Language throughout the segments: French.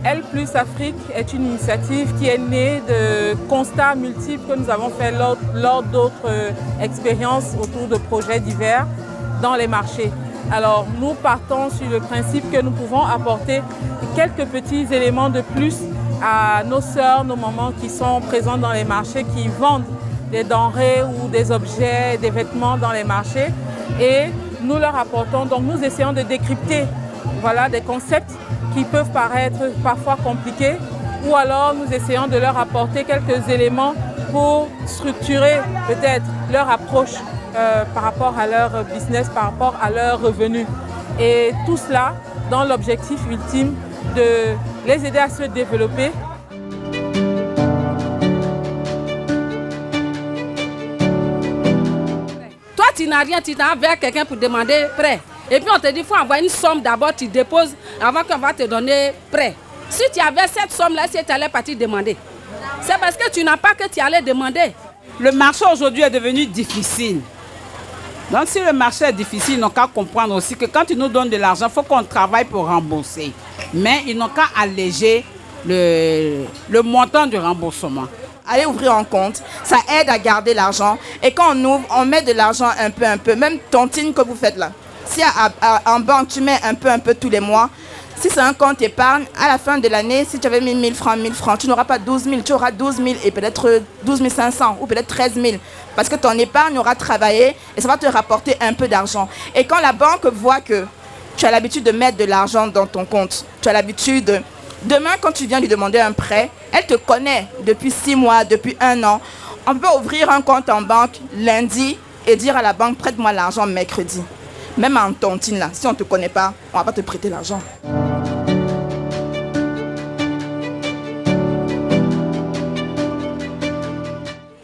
Elle Plus Afrique est une initiative qui est née de constats multiples que nous avons faits lors d'autres expériences autour de projets divers dans les marchés. Alors nous partons sur le principe que nous pouvons apporter quelques petits éléments de plus à nos sœurs, nos mamans qui sont présentes dans les marchés, qui vendent des denrées ou des objets, des vêtements dans les marchés. Et nous leur apportons, donc nous essayons de décrypter des concepts qui peuvent paraître parfois compliqués, ou alors nous essayons de leur apporter quelques éléments pour structurer peut-être leur approche par rapport à leur business, par rapport à leurs revenus. Et tout cela dans l'objectif ultime de les aider à se développer. Toi, tu n'as rien, tu t'as vers quelqu'un pour demander prêt. Et puis on te dit qu'il faut envoyer une somme d'abord, tu déposes avant qu'on va te donner prêt. Si tu avais cette somme-là, si tu allais partir demander, c'est parce que tu n'as pas que tu allais demander. Le marché aujourd'hui est devenu difficile. Donc si le marché est difficile, ils n'ont qu'à comprendre aussi que quand ils nous donnent de l'argent, il faut qu'on travaille pour rembourser. Mais ils n'ont qu'à alléger le montant du remboursement. Allez ouvrir un compte, ça aide à garder l'argent. Et quand on ouvre, on met de l'argent un peu. Même tontine que vous faites là. Si en banque, tu mets un peu tous les mois, si c'est un compte épargne, à la fin de l'année, si tu avais mis 1000 francs, tu n'auras pas 12 000, tu auras 12 000 et peut-être 12 500 ou peut-être 13 000. Parce que ton épargne aura travaillé et ça va te rapporter un peu d'argent. Et quand la banque voit que tu as l'habitude de mettre de l'argent dans ton compte, tu as l'habitude, demain quand tu viens lui demander un prêt, elle te connaît depuis 6 mois, depuis 1 an. On peut ouvrir un compte en banque lundi et dire à la banque, prête-moi l'argent mercredi. Même en tontine là, si on ne te connaît pas, on ne va pas te prêter l'argent.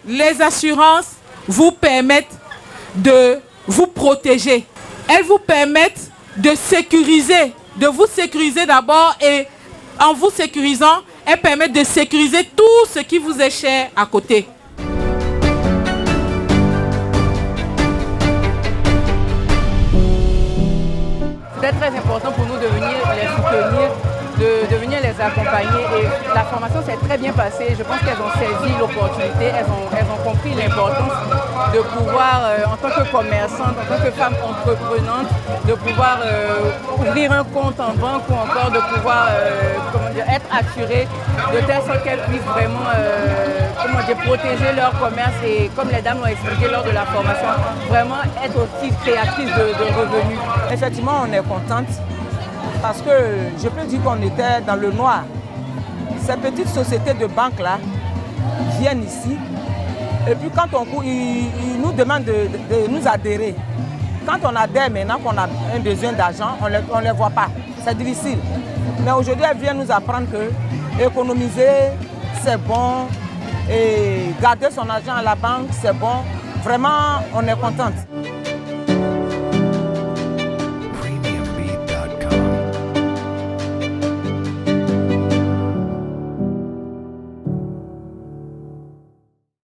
Les assurances vous permettent de vous protéger. Elles vous permettent de sécuriser, de vous sécuriser d'abord, et en vous sécurisant, elles permettent de sécuriser tout ce qui vous est cher à côté. C'est très important pour nous de venir les soutenir, de venir les accompagner. Et la formation s'est très bien passée. Je pense qu'elles ont saisi l'opportunité, elles ont compris l'importance de pouvoir, en tant que commerçante, en tant que femme entreprenante, de pouvoir ouvrir un compte en banque ou encore de pouvoir être assurée de telle sorte qu'elles puissent vraiment protéger leur commerce et, comme les dames l'ont expliqué lors de la formation, vraiment être aussi créatrices de revenus. Effectivement, on est contente parce que je peux dire qu'on était dans le noir. Ces petites sociétés de banque-là viennent ici et puis quand ils nous demandent de nous adhérer. Quand on adhère maintenant, qu'on a un besoin d'argent, on ne les voit pas. C'est difficile. Mais aujourd'hui, elles viennent nous apprendre que économiser, c'est bon, et garder son argent à la banque, c'est bon. Vraiment, on est contente.